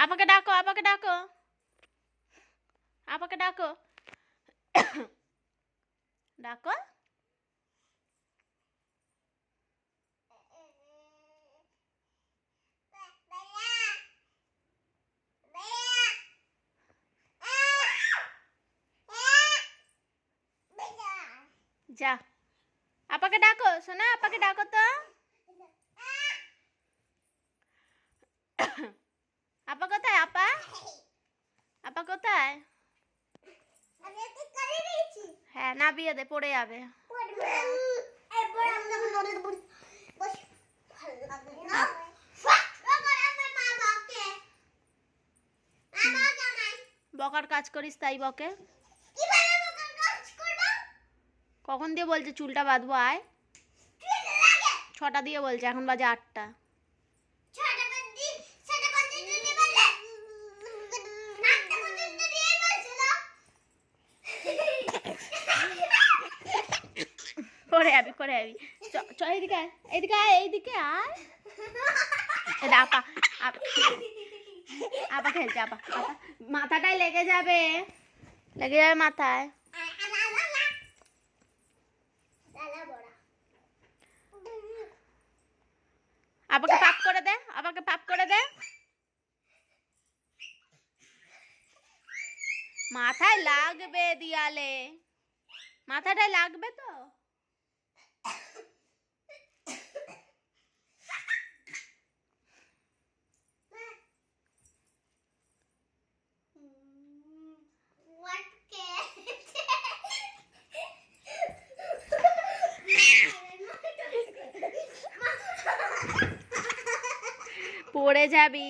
আপাকে ডাকো, আপাকে ডাকো, আপাকে ডাকো, ডাকো। যা, আপাকে ডাকো সোনা, আপাকে ডাকো তো। আপা কোথায়? আপা, আপা কোথায়? হ্যাঁ, নাবিয়ে দে, পড়ে যাবে। বকার কাজ করিস তাই বকে। কখন দিয়ে বলছে চুলটা বাঁধবো? আয়, 6টা দিয়ে বলছে, এখন বাজে 8টা। করে যাবি, করে যাবি। চ এইদিকে আয়, এইদিকে আয়, এইদিকে আয়। এটা আপা, আপা খেলছে, আপা, আপা মাথাটাই লেগে যাবে, লেগে যাবে মাথায়। আপাকে পাপ করে দে, আপাকে পাপ করে দে। মাথায় লাগবে দিয়ালে, মাথাটায় লাগবে তো। পড়ে যাবি।